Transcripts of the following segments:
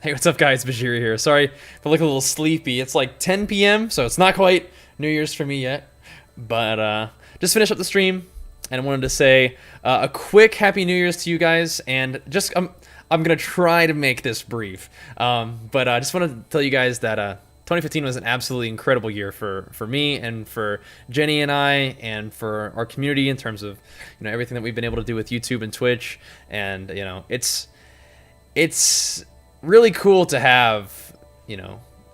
Hey, what's up, guys? Bajheera here. Sorry if I look a little sleepy. It's like 10 p.m., so it's not quite New Year's for me yet. But just finished up the stream, and I wanted to say a quick Happy New Year's to you guys. And just I'm gonna try to make this brief. But I just want to tell you guys that 2015 was an absolutely incredible year for me and for Jenny and I and for our community in terms of everything that we've been able to do with YouTube and Twitch. And it's really cool to have,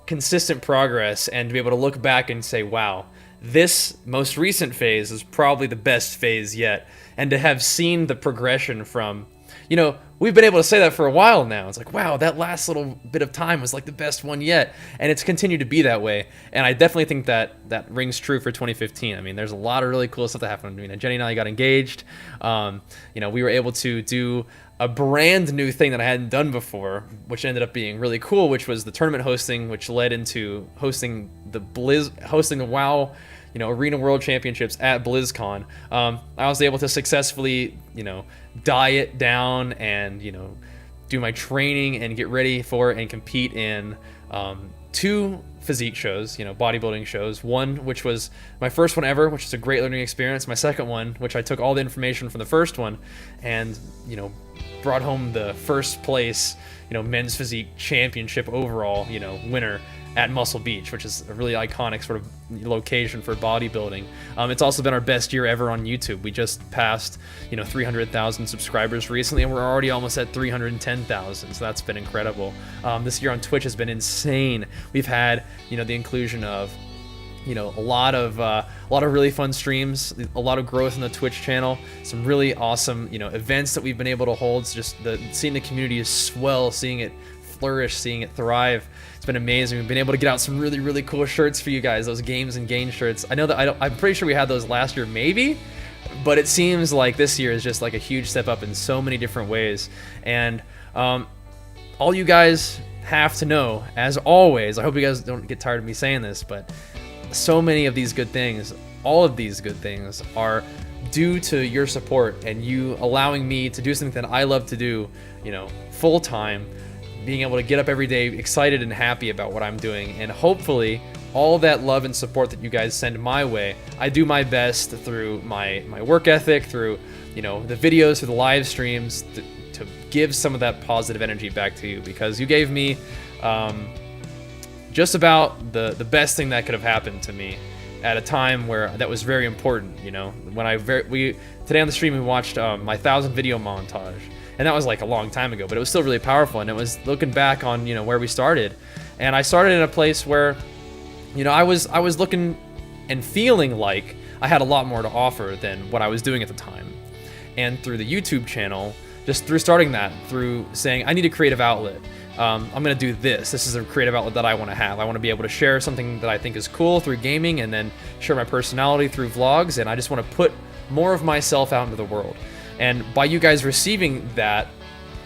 consistent progress and to be able to look back and say, wow, this most recent phase is probably the best phase yet. And to have seen the progression from, we've been able to say that for a while now. It's like, wow, that last little bit of time was like the best one yet. And it's continued to be that way. And I definitely think that rings true for 2015. I mean, there's a lot of really cool stuff that happened. Jenny and I got engaged. We were able to do a brand new thing that I hadn't done before, which ended up being really cool, which was the tournament hosting, which led into hosting the WoW, Arena World Championships at BlizzCon. I was able to successfully, diet down and, do my training and get ready for and compete in 2 physique shows, bodybuilding shows. One, which was my first one ever, which is a great learning experience. My second one, which I took all the information from the first one and, brought home the first place, men's physique championship overall, winner at Muscle Beach, which is a really iconic sort of location for bodybuilding. It's also been our best year ever on YouTube. We just passed, 300,000 subscribers recently, and we're already almost at 310,000. So that's been incredible. This year on Twitch has been insane. We've had, the inclusion of, a lot of really fun streams, a lot of growth in the Twitch channel, some really awesome, events that we've been able to hold. So just seeing the community swell, seeing it flourish, seeing it thrive. It's been amazing. We've been able to get out some really, really cool shirts for you guys, those Games and Gain shirts. I know that I'm pretty sure we had those last year, maybe, but it seems like this year is just like a huge step up in so many different ways. And all you guys have to know, as always, I hope you guys don't get tired of me saying this, but so many of these good things, all of these good things are due to your support and you allowing me to do something that I love to do, full time, being able to get up every day excited and happy about what I'm doing. And hopefully all that love and support that you guys send my way, I do my best through my work ethic, through, the videos, through the live streams, to give some of that positive energy back to you, because you gave me just about the best thing that could have happened to me at a time where that was very important. When today on the stream we watched my 1,000 video montage, and that was like a long time ago, but it was still really powerful. And it was looking back on where we started, and I started in a place where I was looking and feeling like I had a lot more to offer than what I was doing at the time. And through the YouTube channel, just through starting that, through saying I need a creative outlet, I'm gonna do this. This is a creative outlet that I want to have. I want to be able to share something that I think is cool through gaming, and then share my personality through vlogs. And I just want to put more of myself out into the world. And by you guys receiving that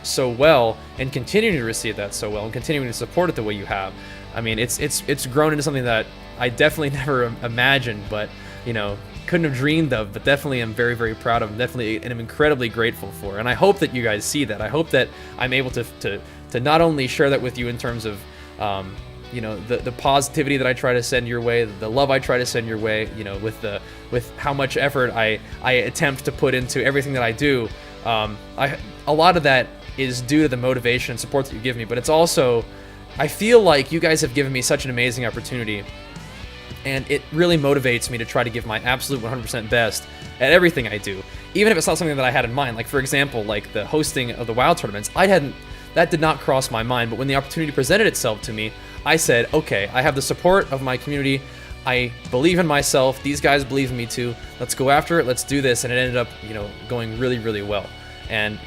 so well, and continuing to receive that so well, and continuing to support it the way you have, I mean, it's grown into something that I definitely never imagined, but couldn't have dreamed of, but definitely am very, very proud of, and definitely and I'm incredibly grateful for. And I hope that you guys see that. I hope that I'm able to not only share that with you in terms of the positivity that I try to send your way, the love I try to send your way, with how much effort I attempt to put into everything that I do. A lot of that is due to the motivation and support that you give me, but it's also, I feel like you guys have given me such an amazing opportunity, and it really motivates me to try to give my absolute 100% best at everything I do, even if it's not something that I had in mind. Like, for example, like the hosting of the WoW tournaments, that did not cross my mind, but when the opportunity presented itself to me, I said, okay, I have the support of my community, I believe in myself, these guys believe in me too, let's go after it, let's do this. And it ended up, going really, really well. And,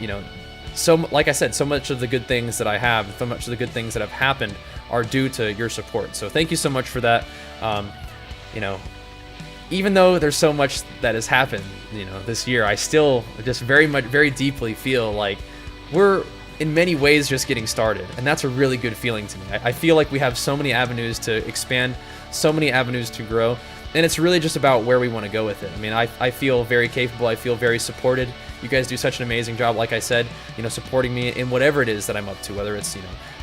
so, like I said, so much of the good things that I have, so much of the good things that have happened are due to your support. So thank you so much for that. Even though there's so much that has happened, this year, I still just very deeply feel like we're in many ways just getting started, and that's a really good feeling to me. I feel like we have so many avenues to expand, so many avenues to grow, and it's really just about where we want to go with it. I mean, I feel very capable, I feel very supported. You guys do such an amazing job, like I said, supporting me in whatever it is that I'm up to, whether it's,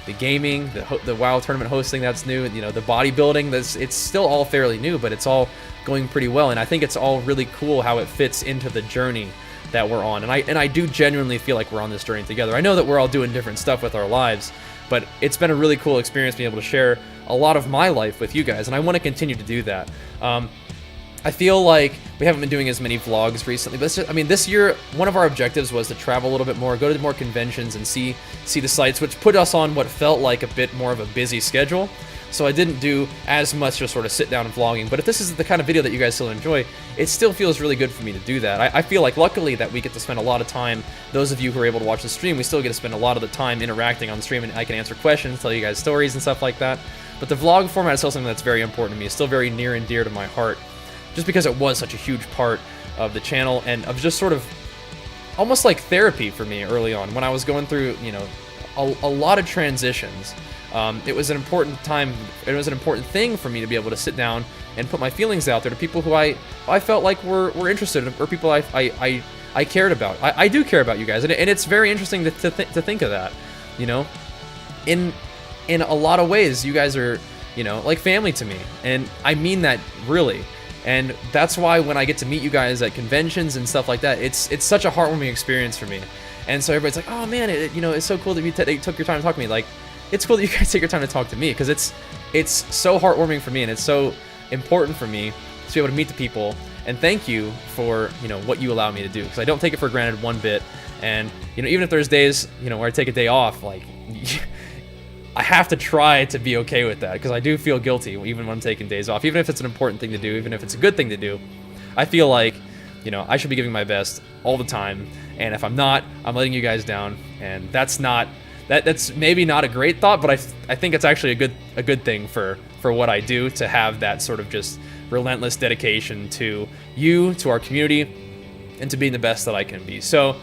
the gaming, the WoW tournament hosting that's new, you know, the bodybuilding, it's still all fairly new, but it's all going pretty well, and I think it's all really cool how it fits into the journey that we're on, and I do genuinely feel like we're on this journey together. I know that we're all doing different stuff with our lives, but it's been a really cool experience being able to share a lot of my life with you guys, and I want to continue to do that. I feel like we haven't been doing as many vlogs recently, but I mean, this year, one of our objectives was to travel a little bit more, go to more conventions, and see the sites, which put us on what felt like a bit more of a busy schedule. So I didn't do as much just sort of sit down and vlogging, but if this is the kind of video that you guys still enjoy, it still feels really good for me to do that. I feel like luckily that we get to spend a lot of time, those of you who are able to watch the stream, we still get to spend a lot of the time interacting on the stream, and I can answer questions, tell you guys stories and stuff like that. But the vlog format is still something that's very important to me. It's still very near and dear to my heart, just because it was such a huge part of the channel and of just sort of almost like therapy for me early on when I was going through, you know, a lot of transitions. It was an important time, it was an important thing for me to be able to sit down and put my feelings out there to people who I felt like were interested in, or people I cared about. I do care about you guys, and it's very interesting to think of that, you know. In a lot of ways, you guys are, you know, like family to me, and I mean that really. And that's why when I get to meet you guys at conventions and stuff like that, it's such a heartwarming experience for me. And so everybody's like, oh man, you know, it's so cool that you took your time to talk to me. Like, it's cool that you guys take your time to talk to me, because it's so heartwarming for me, and it's so important for me to be able to meet the people. And thank you for, you know, what you allow me to do, because I don't take it for granted one bit. And, you know, even if there's days, you know, where I take a day off, like, I have to try to be okay with that, because I do feel guilty even when I'm taking days off, even if it's an important thing to do, even if it's a good thing to do. I feel like, you know, I should be giving my best all the time, and if I'm not, I'm letting you guys down, and that's maybe not a great thought, but I think it's actually a good thing for what I do, to have that sort of just relentless dedication to you, to our community, and to being the best that I can be. So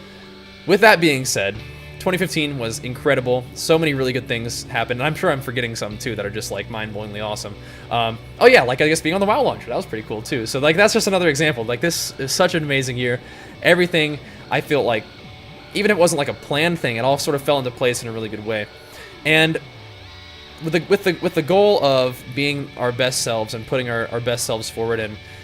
with that being said, 2015 was incredible. So many really good things happened, and I'm sure I'm forgetting some too that are just like mind-blowingly awesome. Oh yeah, like I guess being on the WoW launcher, that was pretty cool too. So like that's just another example. Like this is such an amazing year. Everything, I feel like, even if it wasn't like a planned thing, it all sort of fell into place in a really good way. And with the goal of being our best selves and putting our best selves forward,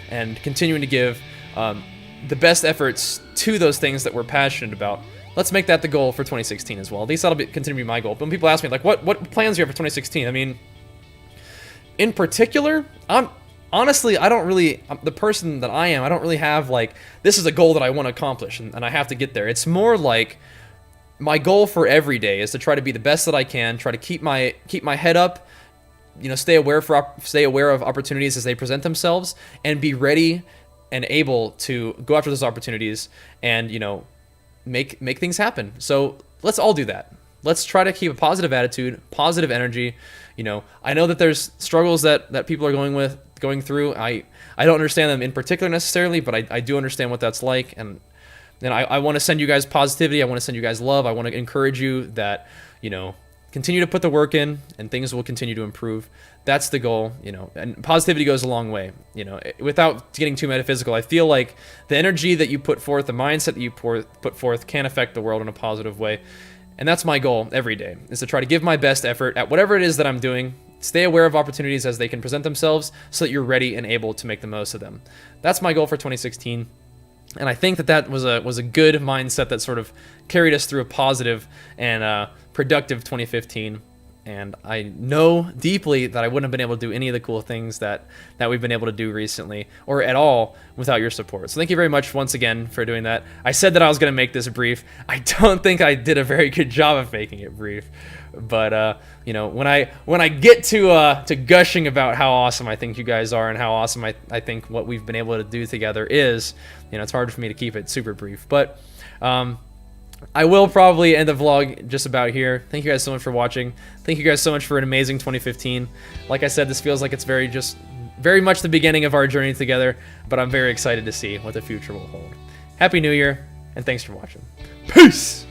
and continuing to give the best efforts to those things that we're passionate about, let's make that the goal for 2016 as well. At least that'll continue to be my goal. But when people ask me, like, what plans do you have for 2016? I mean, in particular, honestly, I don't really, the person that I am, I don't really have, like, this is a goal that I want to accomplish, and I have to get there. It's more like, my goal for every day is to try to be the best that I can, try to keep my head up, you know, stay aware of opportunities as they present themselves, and be ready and able to go after those opportunities and, you know, make things happen. So let's all do that. Let's try to keep a positive attitude, positive energy. You know, I know that there's struggles that people are going through. I don't understand them in particular necessarily, but I do understand what that's like, and I want to send you guys positivity. I want to send you guys love. I want to encourage you that, you know, continue to put the work in, and things will continue to improve. That's the goal, you know, and positivity goes a long way, you know. Without getting too metaphysical, I feel like the energy that you put forth, the mindset that you put forth, can affect the world in a positive way. And that's my goal every day, is to try to give my best effort at whatever it is that I'm doing, stay aware of opportunities as they can present themselves, so that you're ready and able to make the most of them. That's my goal for 2016. And I think that was a good mindset that sort of carried us through a positive and productive 2015. And I know deeply that I wouldn't have been able to do any of the cool things that we've been able to do recently, or at all, without your support. So thank you very much once again for doing that. I said that I was going to make this brief. I don't think I did a very good job of making it brief. But you know, when I get to gushing about how awesome I think you guys are, and how awesome I think what we've been able to do together is, you know, it's hard for me to keep it super brief. But I will probably end the vlog just about here. Thank you guys so much for watching. Thank you guys so much for an amazing 2015. Like I said, this feels like it's very much the beginning of our journey together, but I'm very excited to see what the future will hold. Happy New Year, and thanks for watching. Peace!